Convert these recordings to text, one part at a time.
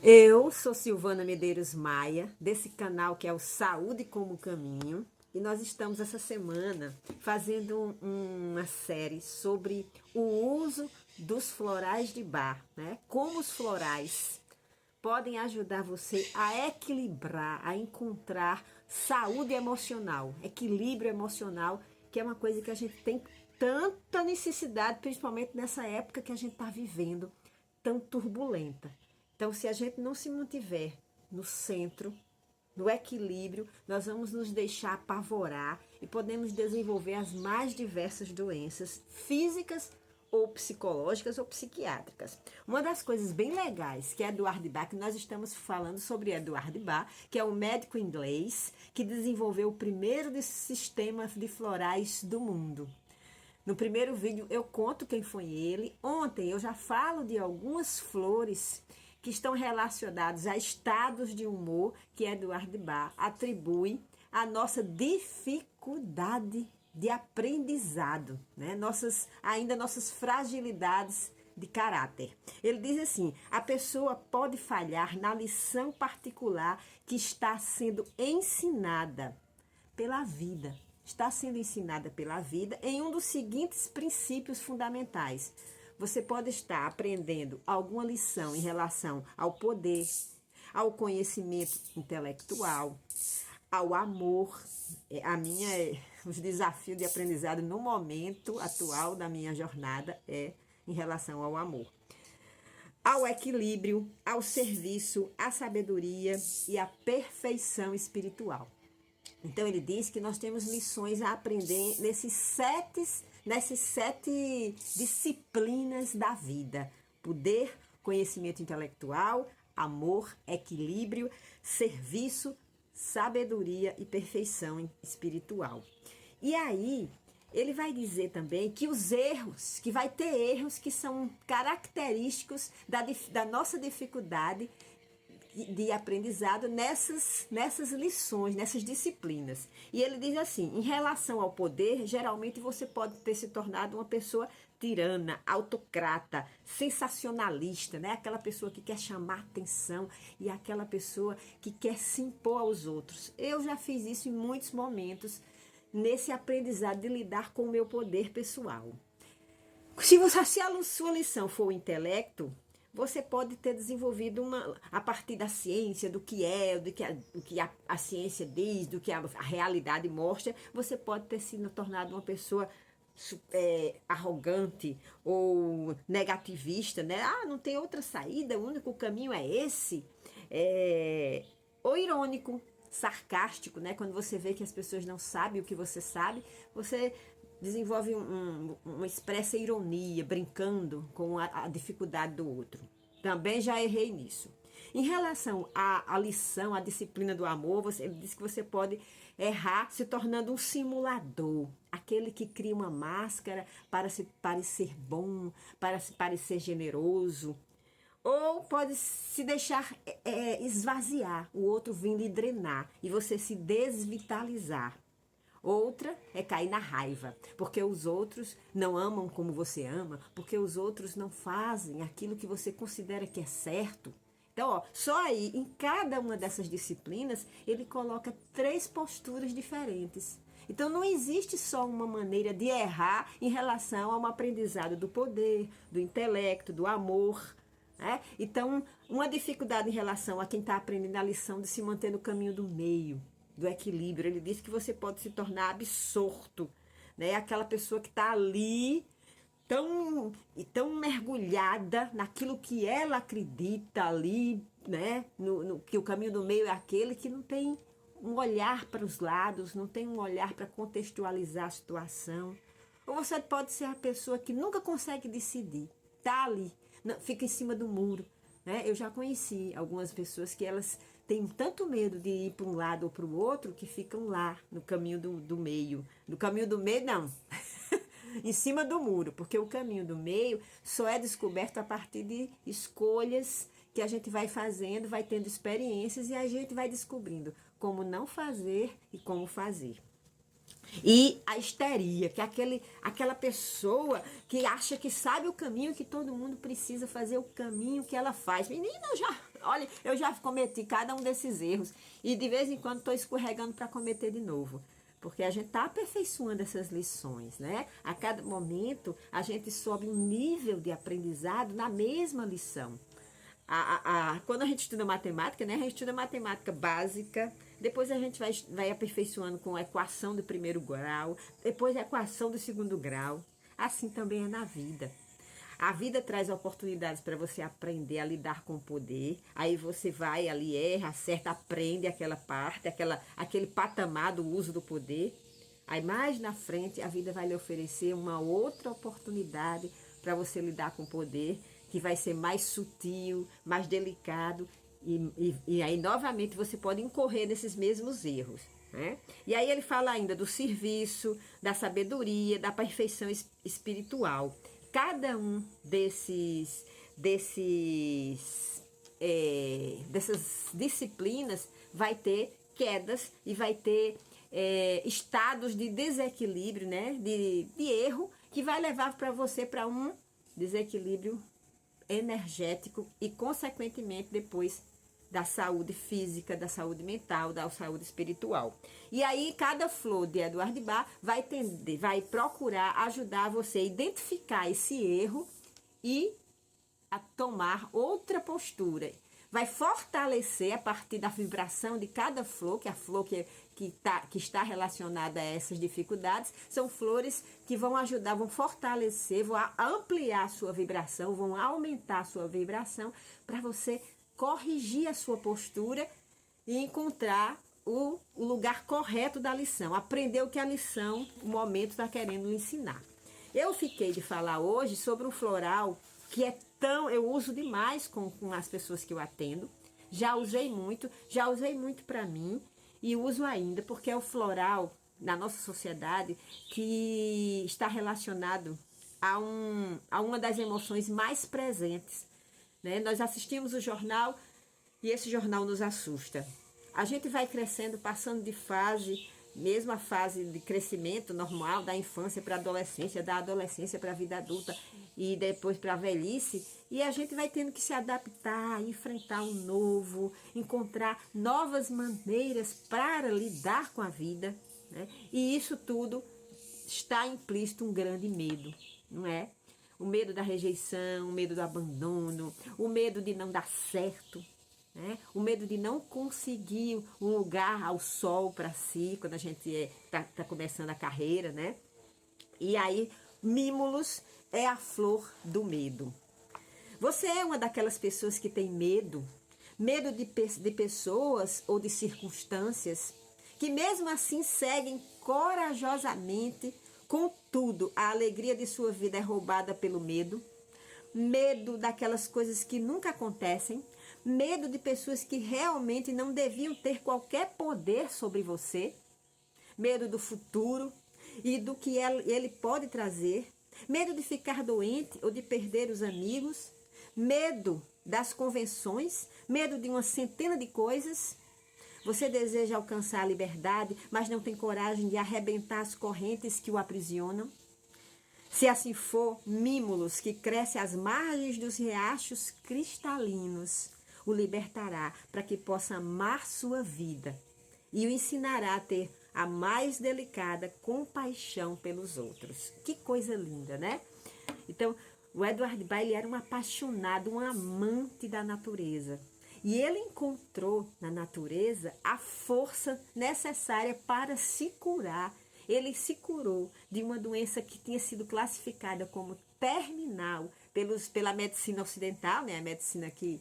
Eu sou Silvana Medeiros Maia, desse canal que é o Saúde como Caminho, e nós estamos essa semana fazendo uma série sobre o uso dos florais de Bach, né? Como os florais podem ajudar você a equilibrar, a encontrar saúde emocional, equilíbrio emocional, que é uma coisa que a gente tem tanta necessidade, principalmente nessa época que a gente está vivendo, tão turbulenta. Então, se a gente não se mantiver no centro, no equilíbrio, nós vamos nos deixar apavorar e podemos desenvolver as mais diversas doenças físicas ou psicológicas ou psiquiátricas. Uma das coisas bem legais que é Eduard Bach, que nós estamos falando sobre Eduard Bach, que é um médico inglês que desenvolveu o primeiro desses sistemas de florais do mundo. No primeiro vídeo eu conto quem foi ele. Ontem eu já falo de algumas flores que estão relacionadas a estados de humor que Eduard Bach atribui à nossa dificuldade de aprendizado, né? Nossas fragilidades de caráter. Ele diz assim: a pessoa pode falhar na lição particular que está sendo ensinada pela vida. Está sendo ensinada pela vida em um dos seguintes princípios fundamentais. Você pode estar aprendendo alguma lição em relação ao poder, ao conhecimento intelectual, ao amor. Os desafios de aprendizado no momento atual da minha jornada é em relação ao amor. Ao equilíbrio, ao serviço, à sabedoria e à perfeição espiritual. Então ele diz que nós temos lições a aprender nessas sete disciplinas da vida: poder, conhecimento intelectual, amor, equilíbrio, serviço, sabedoria e perfeição espiritual. E aí ele vai dizer também que que vai ter erros que são característicos da nossa dificuldade de aprendizado nessas lições, nessas disciplinas. E ele diz assim: em relação ao poder, geralmente você pode ter se tornado uma pessoa tirana, autocrata, sensacionalista, né? Aquela pessoa que quer chamar atenção e aquela pessoa que quer se impor aos outros. Eu já fiz isso em muitos momentos nesse aprendizado de lidar com o meu poder pessoal. Se a sua lição for o intelecto, você pode ter desenvolvido a partir da ciência, do que a ciência diz, do que a realidade mostra, você pode ter se tornado uma pessoa arrogante ou negativista, né? Ah, não tem outra saída, o único caminho é esse. Ou irônico, sarcástico, né? Quando você vê que as pessoas não sabem o que você sabe, você desenvolve uma expressa ironia, brincando com a dificuldade do outro. Também já errei nisso. Em relação à lição, à disciplina do amor, ele diz que você pode errar se tornando um simulador, aquele que cria uma máscara para se parecer bom, para se parecer generoso, ou pode se deixar esvaziar, o outro vindo e drenar, e você se desvitalizar. Outra é cair na raiva, porque os outros não amam como você ama, porque os outros não fazem aquilo que você considera que é certo. Então, só aí, em cada uma dessas disciplinas, ele coloca 3 posturas diferentes. Então, não existe só uma maneira de errar em relação a um aprendizado do poder, do intelecto, do amor, né? Então, uma dificuldade em relação a quem está aprendendo a lição de se manter no caminho do meio, do equilíbrio. Ele diz que você pode se tornar absorto, né? Aquela pessoa que está ali tão mergulhada naquilo que ela acredita ali, né? Que o caminho do meio é aquele que não tem um olhar para os lados, não tem um olhar para contextualizar a situação. Ou você pode ser a pessoa que nunca consegue decidir, tá ali, fica em cima do muro, né? Eu já conheci algumas pessoas que elas têm tanto medo de ir para um lado ou para o outro que ficam lá no caminho do meio. No caminho do meio, não. Em cima do muro, porque o caminho do meio só é descoberto a partir de escolhas que a gente vai fazendo, vai tendo experiências e a gente vai descobrindo como não fazer e como fazer. E a histeria, que é aquela pessoa que acha que sabe o caminho, que todo mundo precisa fazer o caminho que ela faz. Menina, Olha, eu já cometi cada um desses erros e de vez em quando estou escorregando para cometer de novo. Porque a gente está aperfeiçoando essas lições, né? A cada momento a gente sobe um nível de aprendizado na mesma lição. Quando a gente estuda matemática, né? A gente estuda matemática básica, depois a gente vai aperfeiçoando com a equação do primeiro grau, depois a equação do segundo grau. Assim também é na vida. A vida traz oportunidades para você aprender a lidar com o poder. Aí você vai ali, erra, acerta, aprende aquela parte, aquele patamar do uso do poder. Aí mais na frente a vida vai lhe oferecer uma outra oportunidade para você lidar com o poder, que vai ser mais sutil, mais delicado. E aí novamente você pode incorrer nesses mesmos erros. Né? E aí ele fala ainda do serviço, da sabedoria, da perfeição espiritual. Cada um dessas disciplinas vai ter quedas e vai ter estados de desequilíbrio, né? de erro, que vai levar para você para um desequilíbrio energético e, consequentemente, depois da saúde física, da saúde mental, da saúde espiritual. E aí, cada flor de Eduardo Bach vai procurar ajudar você a identificar esse erro e a tomar outra postura. Vai fortalecer a partir da vibração de cada flor, que é a flor que está relacionada a essas dificuldades. São flores que vão ajudar, vão fortalecer, vão ampliar a sua vibração, vão aumentar a sua vibração para você corrigir a sua postura e encontrar o lugar correto da lição, aprender o que a lição, o momento está querendo ensinar. Eu fiquei de falar hoje sobre um floral que é eu uso demais com as pessoas que eu atendo, já usei muito para mim e uso ainda, porque é o floral na nossa sociedade que está relacionado a uma das emoções mais presentes. Né? Nós assistimos o jornal e esse jornal nos assusta. A gente vai crescendo, passando de fase, mesmo a fase de crescimento normal, da infância para a adolescência, da adolescência para a vida adulta e depois para a velhice, e a gente vai tendo que se adaptar, enfrentar o novo, encontrar novas maneiras para lidar com a vida. Né? E isso tudo está implícito um grande medo, não é? O medo da rejeição, o medo do abandono, o medo de não dar certo, né? O medo de não conseguir um lugar ao sol para si, quando a gente está começando a carreira, né? E aí, Mímulos é a flor do medo. Você é uma daquelas pessoas que tem medo de pessoas ou de circunstâncias, que mesmo assim seguem corajosamente. Contudo, a alegria de sua vida é roubada pelo medo daquelas coisas que nunca acontecem, medo de pessoas que realmente não deviam ter qualquer poder sobre você, medo do futuro e do que ele pode trazer, medo de ficar doente ou de perder os amigos, medo das convenções, medo de uma centena de coisas. Você deseja alcançar a liberdade, mas não tem coragem de arrebentar as correntes que o aprisionam? Se assim for, Mímulos, que cresce às margens dos riachos cristalinos, o libertará para que possa amar sua vida e o ensinará a ter a mais delicada compaixão pelos outros. Que coisa linda, né? Então, o Eduardo Bach, ele era um apaixonado, um amante da natureza. E ele encontrou na natureza a força necessária para se curar. Ele se curou de uma doença que tinha sido classificada como terminal pela medicina ocidental, né? A medicina que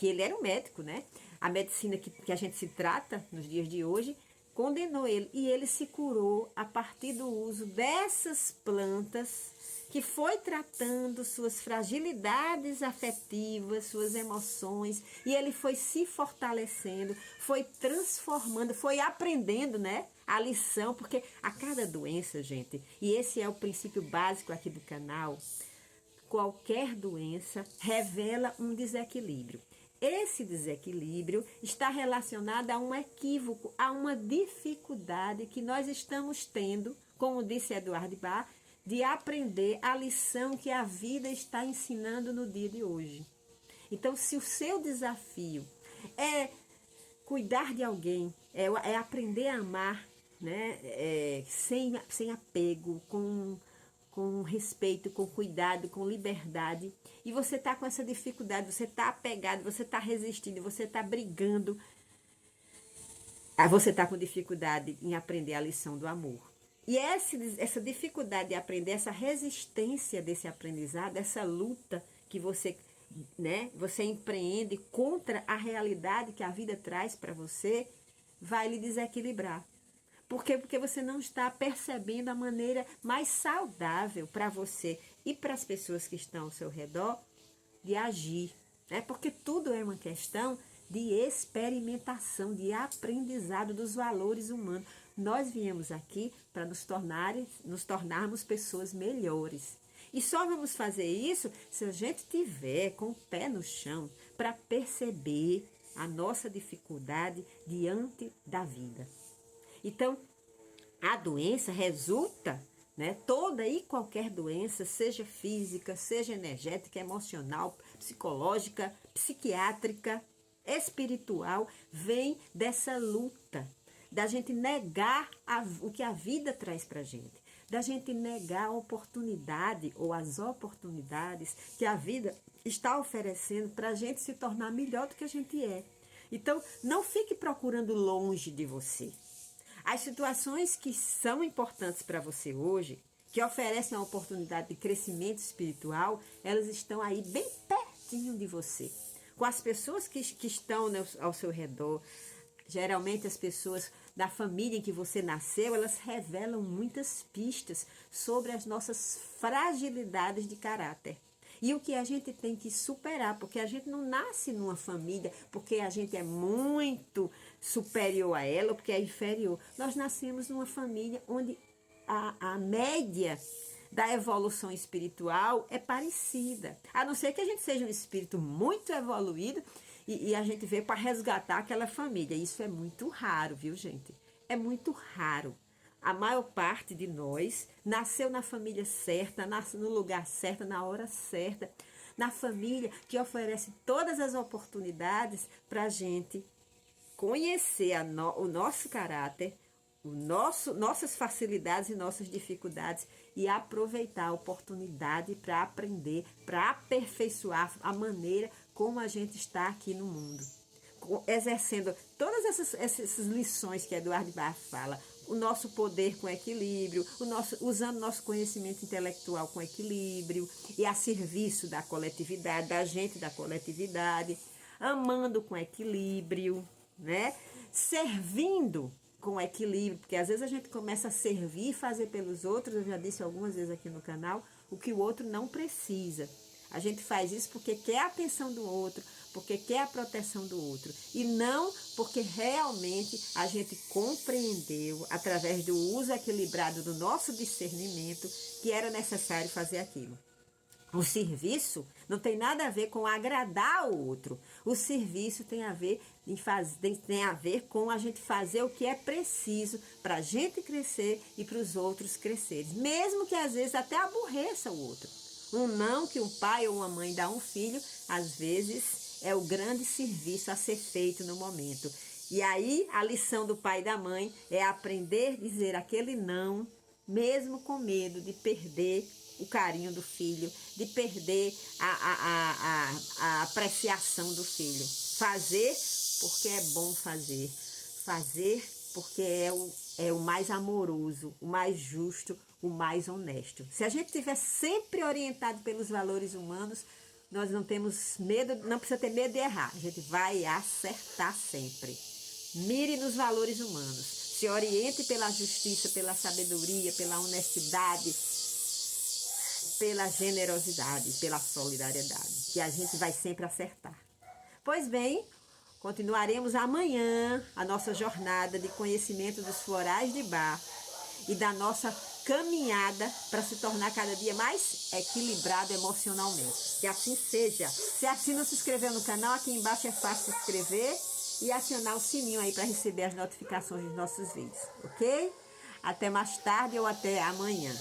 ele era um médico, né? A medicina que a gente se trata nos dias de hoje condenou ele. E ele se curou a partir do uso dessas plantas, que foi tratando suas fragilidades afetivas, suas emoções, e ele foi se fortalecendo, foi transformando, foi aprendendo, né, a lição, porque a cada doença, gente, e esse é o princípio básico aqui do canal, qualquer doença revela um desequilíbrio. Esse desequilíbrio está relacionado a um equívoco, a uma dificuldade que nós estamos tendo, como disse Eduardo Bach, de aprender a lição que a vida está ensinando no dia de hoje. Então, se o seu desafio é cuidar de alguém, é aprender a amar, né? Sem apego, com respeito, com cuidado, com liberdade, e você está com essa dificuldade, você está apegado, você está resistindo, você está brigando, aí você está com dificuldade em aprender a lição do amor. E essa dificuldade de aprender, essa resistência desse aprendizado, essa luta que você, né, você empreende contra a realidade que a vida traz para você, vai lhe desequilibrar. Por quê? Porque você não está percebendo a maneira mais saudável para você e para as pessoas que estão ao seu redor de agir, né? Porque tudo é uma questão de experimentação, de aprendizado dos valores humanos. Nós viemos aqui para nos tornarmos pessoas melhores. E só vamos fazer isso se a gente tiver com o pé no chão para perceber a nossa dificuldade diante da vida. Então, a doença resulta, né? Toda e qualquer doença, seja física, seja energética, emocional, psicológica, psiquiátrica, espiritual, vem dessa luta, da gente negar o que a vida traz pra gente, da gente negar a oportunidade ou as oportunidades que a vida está oferecendo para a gente se tornar melhor do que a gente é. Então, não fique procurando longe de você. As situações que são importantes para você hoje, que oferecem uma oportunidade de crescimento espiritual, elas estão aí bem pertinho de você. Com as pessoas que estão ao seu redor, geralmente as pessoas da família em que você nasceu, elas revelam muitas pistas sobre as nossas fragilidades de caráter. E o que a gente tem que superar, porque a gente não nasce numa família porque a gente é muito superior a ela ou porque é inferior. Nós nascemos numa família onde a média da evolução espiritual é parecida. A não ser que a gente seja um espírito muito evoluído e a gente veio para resgatar aquela família. Isso é muito raro, viu, gente? É muito raro. A maior parte de nós nasceu na família certa, nasce no lugar certo, na hora certa, na família que oferece todas as oportunidades para a gente conhecer o nosso caráter, nossas facilidades e nossas dificuldades e aproveitar a oportunidade para aprender, para aperfeiçoar a maneira como a gente está aqui no mundo. Exercendo todas essas lições que Eduardo Barros fala, o nosso poder com equilíbrio, usando nosso conhecimento intelectual com equilíbrio e a serviço da coletividade, da gente da coletividade, amando com equilíbrio, né? Servindo com equilíbrio, porque às vezes a gente começa a servir e fazer pelos outros, eu já disse algumas vezes aqui no canal, o que o outro não precisa. A gente faz isso porque quer a atenção do outro, porque quer a proteção do outro. E não porque realmente a gente compreendeu, através do uso equilibrado do nosso discernimento, que era necessário fazer aquilo. O serviço não tem nada a ver com agradar o outro. O serviço tem a ver com a gente fazer o que é preciso para a gente crescer e para os outros crescerem. Mesmo que às vezes até aborreça o outro. Um não que um pai ou uma mãe dá a um filho, às vezes é o grande serviço a ser feito no momento. E aí a lição do pai e da mãe é aprender a dizer aquele não, mesmo com medo de perder o carinho do filho, de perder a apreciação do filho. Fazer porque é bom fazer. Fazer porque é o mais amoroso, o mais justo, o mais honesto. Se a gente estiver sempre orientado pelos valores humanos, nós não temos medo, não precisa ter medo de errar. A gente vai acertar sempre. Mire nos valores humanos. Se oriente pela justiça, pela sabedoria, pela honestidade, pela generosidade, pela solidariedade, que a gente vai sempre acertar. Pois bem, continuaremos amanhã a nossa jornada de conhecimento dos florais de Bach e da nossa caminhada para se tornar cada dia mais equilibrado emocionalmente. Que assim seja. Se assim não se inscreveu no canal, aqui embaixo é fácil se inscrever e acionar o sininho aí para receber as notificações dos nossos vídeos, ok? Até mais tarde ou até amanhã.